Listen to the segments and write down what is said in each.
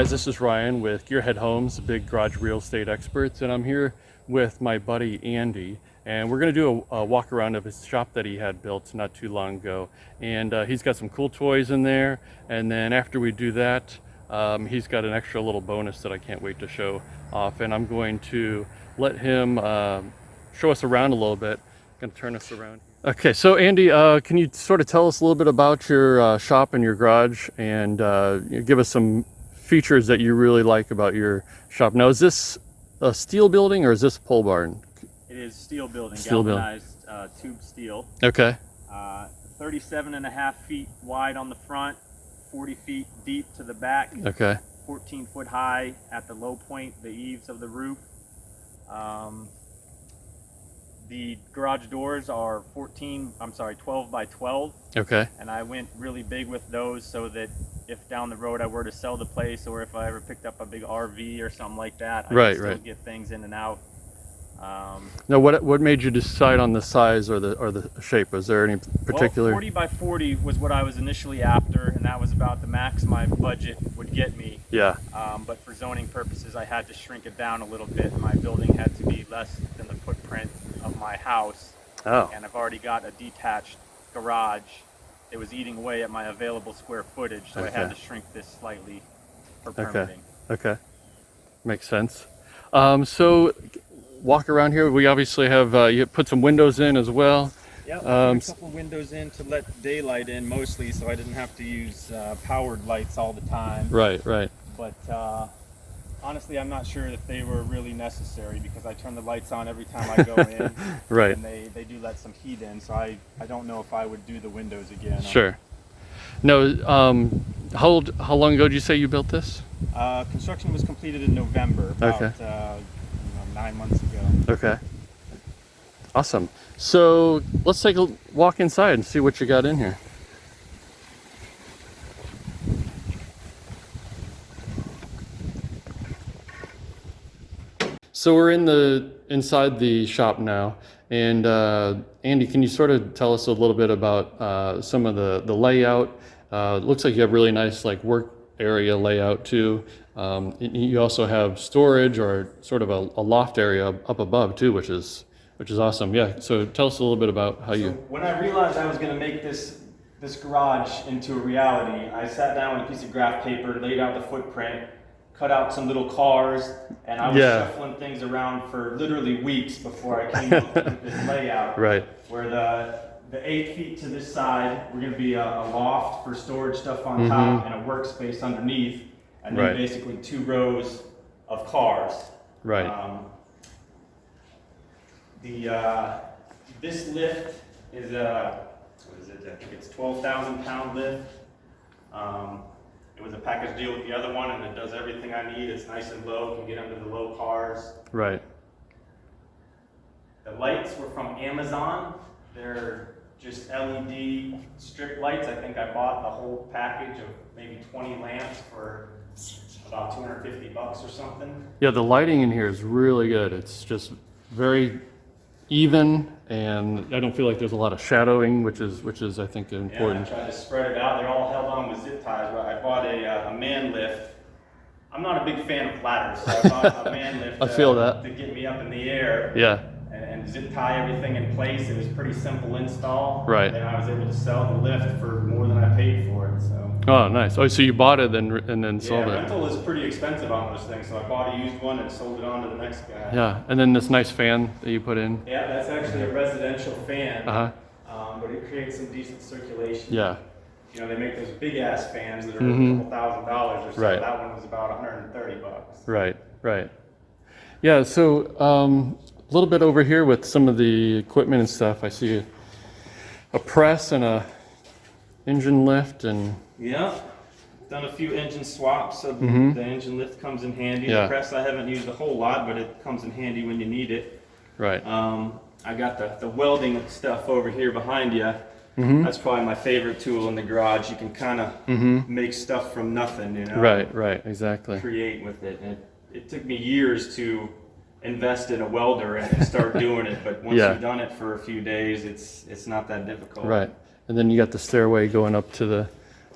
guys, this is Ryan with Gearhead Homes, big garage real estate experts, and I'm here with my buddy Andy, and we're going to do a walk around of his shop that he had built not too long ago. And he's got some cool toys in there, and then after we do that, he's got an extra little bonus that I can't wait to show off, and I'm going to let him show us around a little bit. I'm going to turn us around. Okay, so Andy, can you sort of tell us a little bit about your shop and your garage, and give us some features that you really like about your shop? Now, is this a steel building or is this a pole barn? It is steel building, steel galvanized tube steel. Okay. 37.5 feet wide on the front, 40 feet deep to the back. Okay. 14 foot high at the low point, the eaves of the roof. The garage doors are 12 by 12. Okay. And I went really big with those so that if down the road I were to sell the place, or if I ever picked up a big RV or something like that, I could still get things in and out. Now, what made you decide on the size or the shape? Was there any particular? Well, 40 by 40 was what I was initially after, and that was about the max my budget would get me. Yeah. But for zoning purposes, I had to shrink it down a little bit. My building had to be less than the footprint of my house. Oh. And I've already got a detached garage. It was eating away at my available square footage, so I had to shrink this slightly for permitting. Okay. Makes sense. So walk around here. We obviously have you put some windows in as well. Yeah, a couple windows in to let daylight in mostly, so I didn't have to use powered lights all the time. Right. But honestly, I'm not sure if they were really necessary, because I turn the lights on every time I go in. Right. And they do let some heat in, so I don't know if I would do the windows again. Sure. No, how long ago did you say you built this? Construction was completed in November, about 9 months ago. Okay. Awesome. So let's take a walk inside and see what you got in here. So we're inside the shop now, and Andy, can you sort of tell us a little bit about some of the layout? It looks like you have really nice work area layout too. You also have storage, or sort of a loft area up above too, which is awesome. Yeah. So tell us a little bit about how you. When I realized I was going to make this garage into a reality, I sat down with a piece of graph paper, laid out the footprint, cut out some little cars, and I was shuffling things around for literally weeks before I came up with this layout. Right. Where the 8 feet to this side, we're going to be a loft for storage stuff on top and a workspace underneath, and then basically 2 rows of cars. Right. This lift is what is it? I think it's 12,000 pound lift. It was a package deal with the other one, and it does everything I need. It's nice and low, can get under the low cars. Right. The lights were from Amazon. They're just LED strip lights. I think I bought the whole package of maybe 20 lamps for about $250 or something. Yeah, the lighting in here is really good. It's just very even, and I don't feel like there's a lot of shadowing, which is I think important. Yeah, I tried to spread it out. They're all held on with zip ties. I bought a man lift. I'm not a big fan of ladders, so I bought a man lift I feel that. to get me up in the air. Yeah. And zip tie everything in place. It was pretty simple install. Right. And I was able to sell the lift for more than I paid for it. So. Oh, nice. Oh, so you bought it and then sold it. Yeah, rental is pretty expensive on those things, so I bought a used one and sold it on to the next guy. Yeah, and then this nice fan that you put in. Yeah, that's actually a residential fan, but it creates some decent circulation. Yeah. You know, they make those big ass fans that are a couple $1,000s or so. Right. That one was about $130. Right. Yeah, so a little bit over here with some of the equipment and stuff. I see a press and a engine lift and. Yeah, done a few engine swaps, so the engine lift comes in handy. Yeah. The press I haven't used a whole lot, but it comes in handy when you need it. Right. I got the welding stuff over here behind you. That's probably my favorite tool in the garage. You can kind of make stuff from nothing, you know. Right, exactly. Create with it. And it took me years to invest in a welder and start doing it, but once you've done it for a few days, it's not that difficult. Right. And then you got the stairway going up to the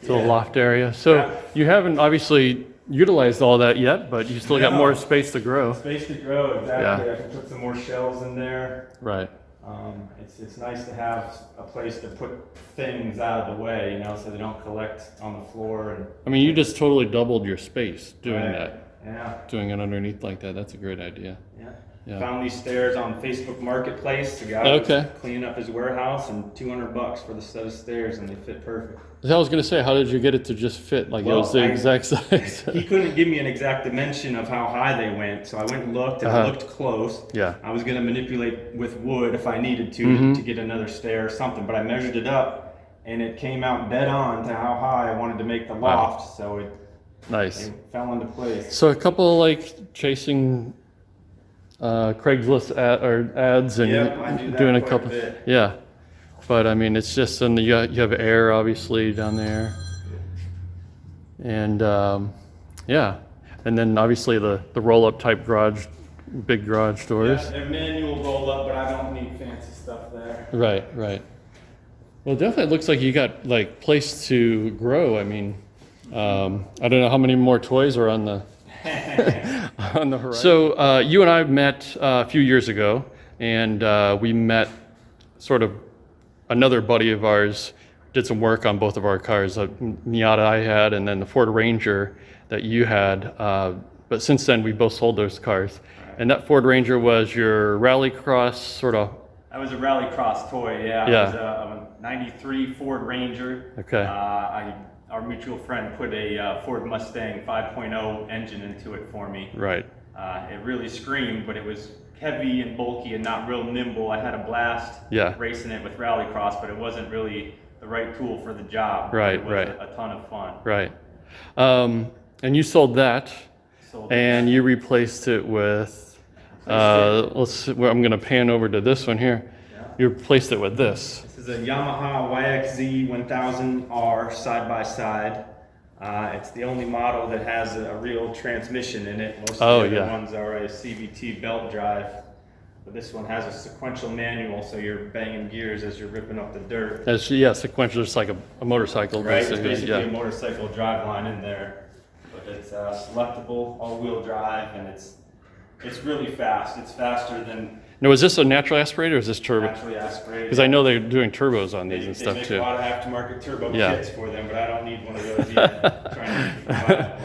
loft area. So you haven't obviously utilized all that yet, but you still got No. more space to grow. Space to grow, exactly. Yeah. I can put some more shelves in there. Right. It's nice to have a place to put things out of the way, you know, so they don't collect on the floor. And I mean, you just totally doubled your space doing Right. that. Yeah. Doing it underneath like that. That's a great idea. Yeah. Yeah. Found these stairs on Facebook Marketplace. The guy Okay. was cleaning up his warehouse, and $200 for the set of stairs, and they fit perfect. I was gonna say, how did you get it to just fit? Like it was the exact size. He couldn't give me an exact dimension of how high they went, so I went and looked, and it looked close. Yeah. I was gonna manipulate with wood if I needed to get another stair or something, but I measured it up, and it came out dead on to how high I wanted to make the loft, so it Nice. fell into place. So a couple like chasing Craigslist ads and Yep, I do that doing a quite a couple. bit. Yeah. But I mean, it's just, and you have air obviously down there. And yeah. And then obviously the roll up type garage, big garage doors. Yeah, they're manual roll up, but I don't need fancy stuff there. Right, right. Well, it definitely looks like you got like place to grow. I mean, I don't know how many more toys are on the on the horizon. So you and I met a few years ago, and we met sort of another buddy of ours. Did some work on both of our cars, a Miata I had, and then the Ford Ranger that you had. But since then, we both sold those cars. And that Ford Ranger was your rallycross sort of. That was a rallycross toy, yeah. Yeah. It was a 93 Ford Ranger. Okay. Our mutual friend put a Ford Mustang 5.0 engine into it for me. Right. It really screamed, but it was heavy and bulky and not real nimble. I had a blast racing it with rallycross, but it wasn't really the right tool for the job. Right, it was right. a ton of fun. Right. And you sold that, Sold and it. you replaced it with, let's see, well, I'm going to pan over to this one here. Yeah. You replaced it with this. This is a Yamaha YXZ 1000R side by side. It's the only model that has a real transmission in it. Most of the other ones are a CVT belt drive. But this one has a sequential manual, so you're banging gears as you're ripping up the dirt. Yeah, sequential, just like a motorcycle. Right, it's basically. basically a motorcycle drive line in there. But it's selectable, all-wheel drive, and it's really fast. It's faster than Now, is this a natural aspirator or is this turbo? naturally aspirated. Because I know they're doing turbos on these and They stuff make too. a lot of aftermarket turbo Yeah. kits for them, but I don't need one of those yet. Trying to keep it viable.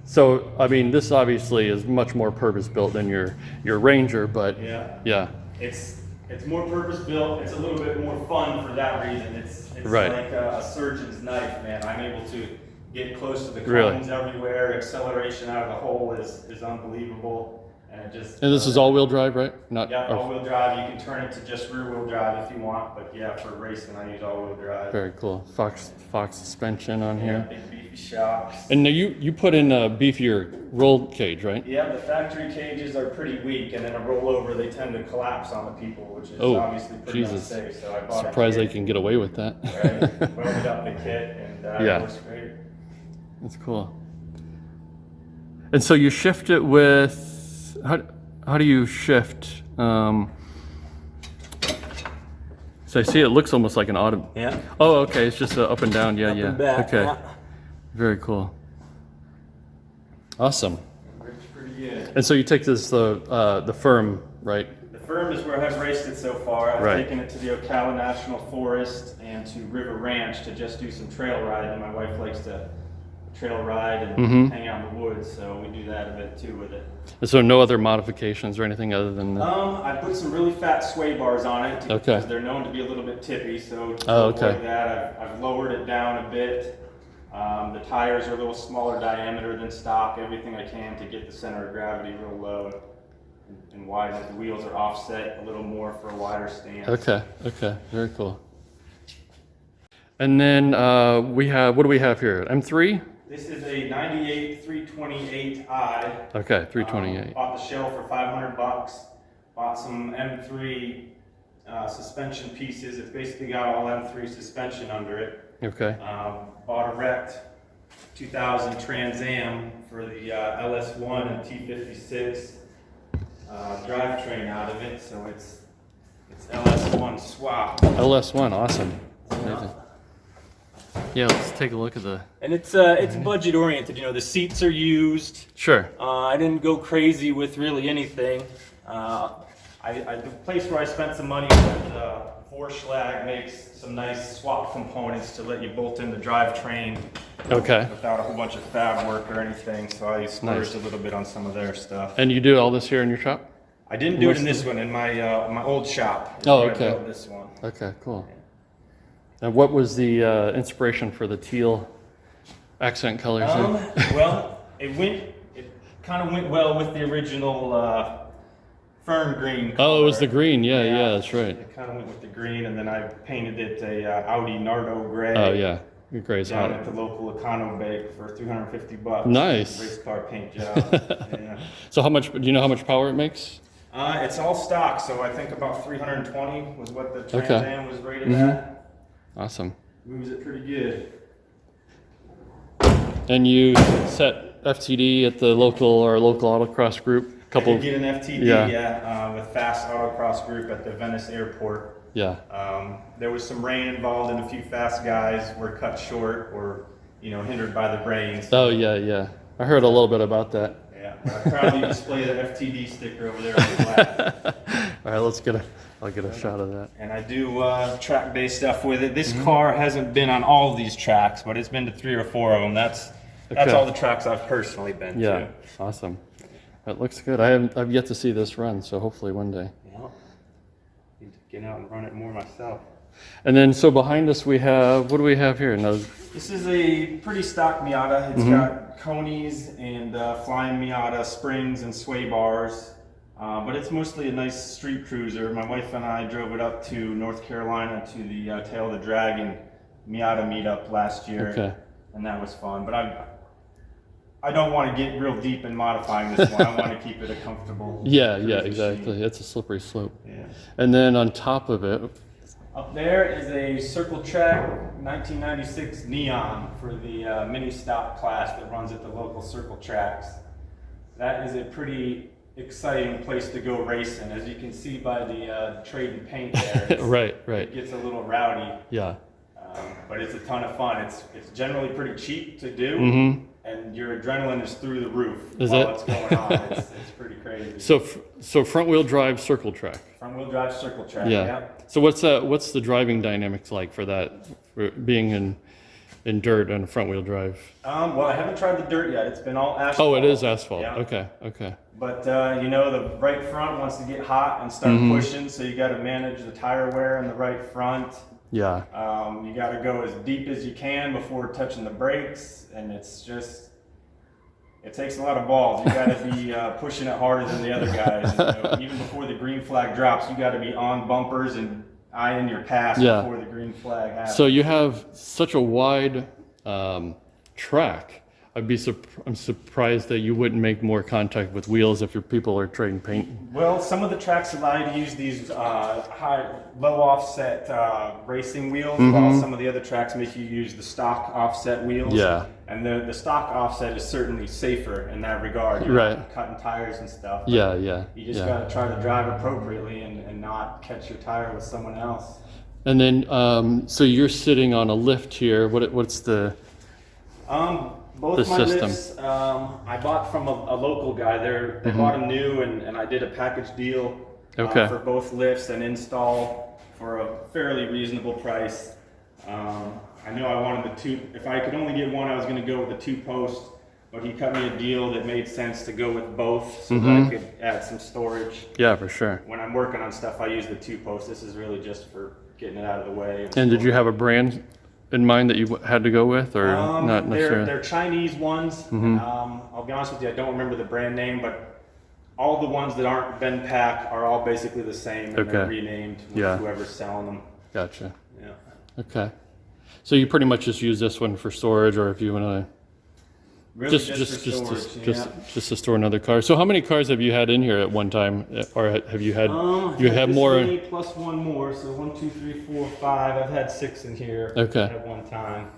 So, I mean, this obviously is much more purpose-built than your Ranger, but Yeah. It's more purpose built. It's a little bit more fun for that reason. It's Right. like a surgeon's knife, man. I'm able to get close to the Really? cones everywhere. Acceleration out of the hole is unbelievable, and it just. And this is all-wheel drive, right? Not. Yeah, all-wheel drive. You can turn it to just rear-wheel drive if you want, but yeah, for racing, I use all-wheel drive. Very cool. Fox suspension on Yeah, here. big beefy shocks. And now you put in a beefier roll cage, right? Yeah, the factory cages are pretty weak, and in a rollover, they tend to collapse on the people, which is Oh, obviously pretty Jesus. unsafe. So I bought Surprised a they kit, can get away with that. right? Welded up the kit, and Yeah. it works great. That's cool. And so you shift it with how do you shift? So I see it looks almost like an auto. Yeah. Oh, okay. It's just up and down. Yeah, Up yeah. and back, Okay. yeah. Very cool. Awesome. Works pretty good. And so you take this the firm, right? The firm is where I've raced it so far. I've Right. taken it to the Ocala National Forest and to River Ranch to just do some trail riding. My wife likes to trail ride and hang out in the woods, so we do that a bit too with it. And so no other modifications or anything other than the. I put some really fat sway bars on it Okay. because they're known to be a little bit tippy. So to Oh, okay. avoid that, I've lowered it down a bit. The tires are a little smaller diameter than stock. Everything I can to get the center of gravity real low and wide. The wheels are offset a little more for a wider stance. Okay. Okay. Very cool. And then we have, what do we have here? M3. This is a 98 328i. Okay, 328. Bought the shell for $500. Bought some M3 suspension pieces. It's basically got all M3 suspension under it. Okay. Bought a wrecked 2000 Trans Am for the LS1 and T56 drivetrain out of it. So it's LS1 swap. LS1, awesome. Amazing. Yeah, let's take a look at the... And it's budget oriented. You know, the seats are used. Sure. I didn't go crazy with really anything. The place where I spent some money with Vorschlag makes some nice swap components to let you bolt in the drivetrain. Okay. Without a whole bunch of fab work or anything, so I splurged a little bit on some of their stuff. And you do all this here in your shop? I didn't do it in this one, in my old shop. Oh, okay. I built this one. Okay, cool. And what was the inspiration for the teal accent colors? Well, it kind of went well with the original fern green color. Oh, it was the green. Yeah, that's right. It kind of went with the green, and then I painted it a Audi Nardo gray. Oh yeah, your gray's down hot. at the local Econo Bake for $350. Nice. Race car paint job. Yeah. So how much? Do you know how much power it makes? It's all stock, so I think about 320 was what the Trans Am was rated at. Awesome. Moves it pretty good. And you set FTD at the local autocross group? I did get an FTD, with Fast Autocross Group at the Venice Airport. Yeah. There was some rain involved, and a few fast guys were cut short or, hindered by the rain. Oh yeah. I heard a little bit about that. Yeah, I proudly display the FTD sticker over there on the left. All right, I'll get a shot of that. And I do track-based stuff with it. This car hasn't been on all of these tracks, but it's been to 3 or 4 of them. That's all the tracks I've personally been to. Yeah, awesome. It looks good. I've yet to see this run, so hopefully one day. Yeah. Need to get out and run it more myself. And then, so behind us we have, what do we have here? No. This is a pretty stock Miata. It's got conies and flying Miata springs and sway bars. But it's mostly a nice street cruiser. My wife and I drove it up to North Carolina to the Tail of the Dragon Miata meetup last year. And that was fun. But I don't want to get real deep in modifying this one. I want to keep it a comfortable. Yeah, exactly. Machine. It's a slippery slope. Yeah. And then on top of it, up there is a Circle Track 1996 Neon for the mini stock class that runs at the local Circle Tracks. That is a pretty exciting place to go racing, as you can see by the trade and paint there. Right. It gets a little rowdy. Yeah. But it's a ton of fun. It's generally pretty cheap to do, and your adrenaline is through the roof while it's going on. It's pretty crazy. So front wheel drive Circle Track. Front wheel drive Circle Track. Yeah. So what's the driving dynamics like for that, for being in dirt and front wheel drive? Well, I haven't tried the dirt yet. It's been all asphalt. Oh, it is asphalt. Yeah. Okay. But the right front wants to get hot and start pushing, so you got to manage the tire wear in the right front. Yeah. You got to go as deep as you can before touching the brakes, and it takes a lot of balls. You got to be pushing it harder than the other guys. Even before the green flag drops, you got to be on bumpers and eyeing your pass before the green flag happens. So you have such a wide track. I'm surprised that you wouldn't make more contact with wheels if your people are trading paint. Well, some of the tracks allow you to use these low offset racing wheels, while some of the other tracks make you use the stock offset wheels. Yeah. And the stock offset is certainly safer in that regard. You're not cutting tires and stuff. Yeah. You just got to try to drive appropriately and not catch your tire with someone else. And then, so you're sitting on a lift here. What's the Both my system? lifts, I bought from a local guy. They bought them new, and I did a package deal for both lifts and install for a fairly reasonable price. I know I wanted the two. If I could only get one, I was going to go with the 2-post, but he cut me a deal that made sense to go with both, so that I could add some storage. Yeah, for sure. When I'm working on stuff, I use the 2-post. This is really just for getting it out of the way. And did you have a brand in mind that you had to go with, or not necessarily? They're Chinese ones. I'll be honest with you, I don't remember the brand name, but all the ones that aren't Ben Pack are all basically the same, and they're renamed with whoever's selling them. Gotcha. Yeah. Okay. So you pretty much just use this one for storage, or if you want to Really just just to store another car. So how many cars have you had in here at one time, or have you had you have more? Many plus one more, so 1, 2, 3, 4, 5. I've had 6 in here at one time.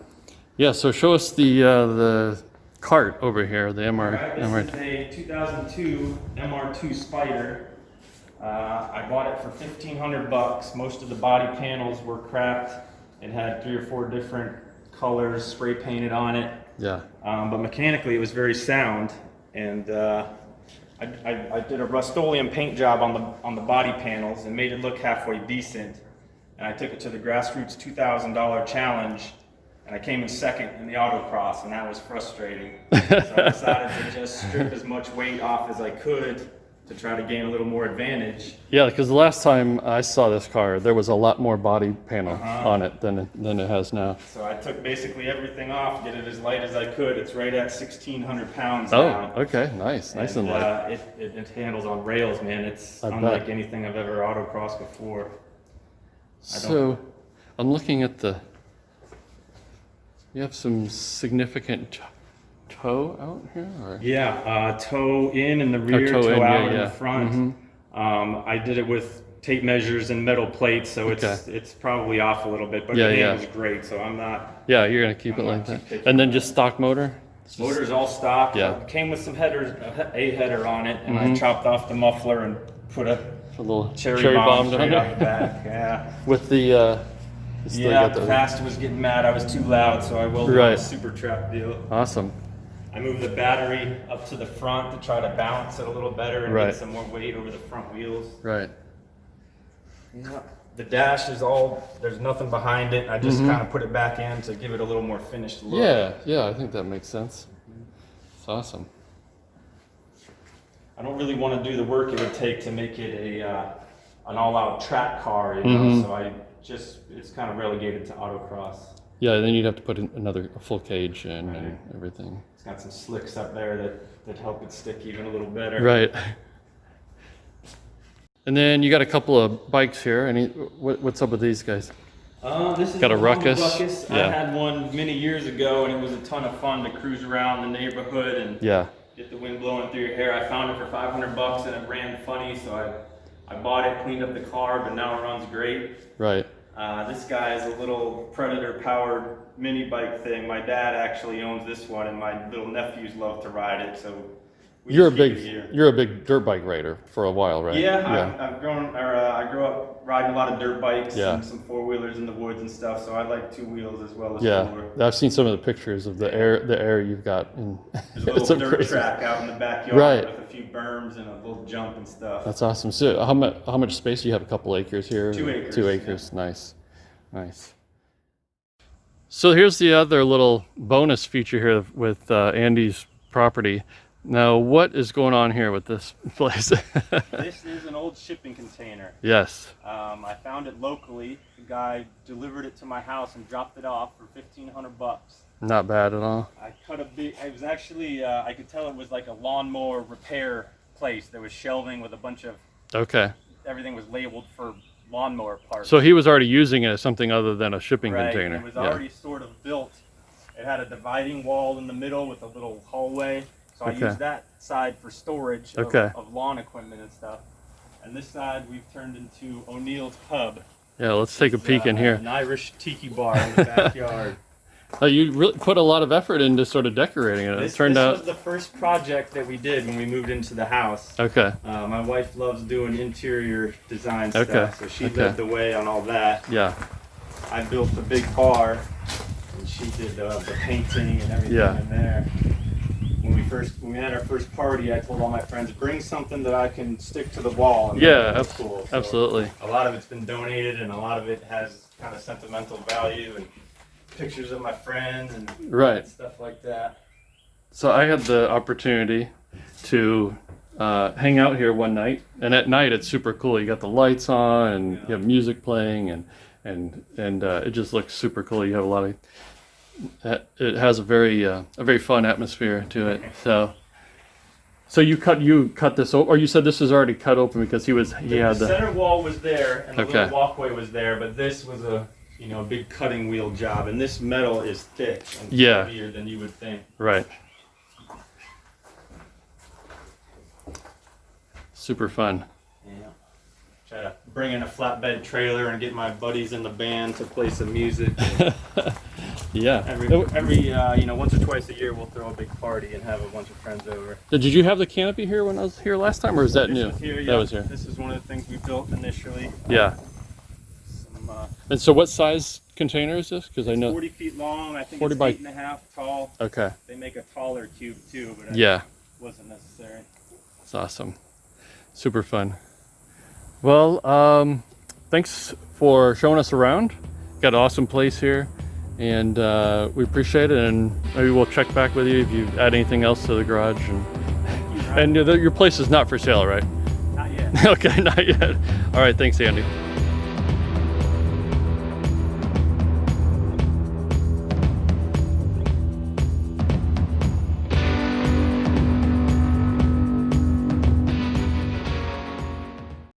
Yeah. So show us the cart over here, the MR. This is a 2002 MR2 Spider. I bought it for $1,500. Most of the body panels were cracked and had 3 or 4 different colors, spray painted on it. Yeah. But mechanically it was very sound, and I did a Rust-Oleum paint job on the body panels and made it look halfway decent. And I took it to the Grassroots $2,000 challenge, and I came in second in the autocross, and that was frustrating. So I decided to just strip as much weight off as I could to try to gain a little more advantage. Yeah, because the last time I saw this car, there was a lot more body panel on it than it has now. So I took basically everything off, get it as light as I could. It's right at 1,600 pounds now. Oh, okay, nice and light. It handles on rails, man. It's unlike anything I've ever autocrossed before. So, I'm looking at you have some significant toe out here? Or? Yeah, toe in the rear, toe out in the front. I did it with tape measures and metal plates, so it's probably off a little bit, but the handle's great, so I'm not... Yeah, you're going to keep it like that. And then just stock motor? Motor's all stock. Yeah. Came with some headers, a header on it, and I chopped off the muffler and put a little cherry bomb straight out the back. Yeah. With the the fast was getting mad. I was too loud, so I welded on a super trap deal. Awesome. I moved the battery up to the front to try to balance it a little better and get some more weight over the front wheels. Right. Yeah. The dash is there's nothing behind it. I just kind of put it back in to give it a little more finished look. Yeah, I think that makes sense. It's awesome. I don't really want to do the work it would take to make it an all-out track car, you know, so it's kind of relegated to autocross. Yeah, then you'd have to put a full cage in and everything. It's got some slicks up there that help it stick even a little better. Right. And then you got a couple of bikes here. What's up with these guys? This is got a Ruckus. Yeah. I had one many years ago, and it was a ton of fun to cruise around the neighborhood and get the wind blowing through your hair. I found it for $500 and it ran funny, so I bought it, cleaned up the car, but now it runs great. Right. This guy is a little Predator-powered mini bike thing. My dad actually owns this one, and my little nephews love to ride it. So you're a big dirt bike rider for a while, right? Yeah, I grew up riding a lot of dirt bikes and some four-wheelers in the woods and stuff. So I like two wheels as well as four. I've seen some of the pictures of the air you've got. There's a little dirt track out in the backyard with a few berms and a little jump and stuff. That's awesome. So how much space do you have? A couple acres here? 2 acres. 2 acres. Yeah. Nice. So here's the other little bonus feature here with Andy's property. Now, what is going on here with this place? This is an old shipping container. Yes. I found it locally. The guy delivered it to my house and dropped it off for $1,500. Not bad at all. I cut it was actually, I could tell it was like a lawnmower repair place. There was shelving with a bunch of... Everything was labeled for lawnmower parts. So he was already using it as something other than a shipping container. It was already sort of built. It had a dividing wall in the middle with a little hallway. So I used that side for storage of lawn equipment and stuff. And this side we've turned into O'Neill's Pub. Yeah, let's take a peek in here. An Irish tiki bar in the backyard. You really put a lot of effort into sort of decorating it. This was the first project that we did when we moved into the house. Okay. My wife loves doing interior design stuff, so she led the way on all that. Yeah. I built the big bar, and she did the painting and everything in there. When we had our first party, I told all my friends, bring something that I can stick to the wall. And cool. So absolutely. A lot of it's been donated, and a lot of it has kind of sentimental value and pictures of my friends and stuff like that. So I had the opportunity to hang out here one night, and at night it's super cool. You got the lights on, and you have music playing, and it just looks super cool. You have a lot of... It has a very fun atmosphere to it. So you cut this open, or you said this was already cut open because the center wall was there and the little walkway was there, but this was a big cutting wheel job, and this metal is thick and heavier than you would think. Right. Super fun. Yeah. Try to bring in a flatbed trailer and get my buddies in the band to play some music. Yeah. Every once or twice a year we'll throw a big party and have a bunch of friends over. Did you have the canopy here when I was here last time, or is that new? Was here, That was here. This is one of the things we built initially. Yeah. Some And so what size container is this? Because I know 40 feet long. I think 40 it's by 8.5 tall. Okay. They make a taller cube too, but Yeah, wasn't necessary. it's awesome. Super fun. Well, thanks for showing us around. Got an awesome place here, and we appreciate it. And maybe we'll check back with you if you add anything else to the garage. And your place is not for sale, right? Not yet. Okay, not yet. All right, thanks, Andy.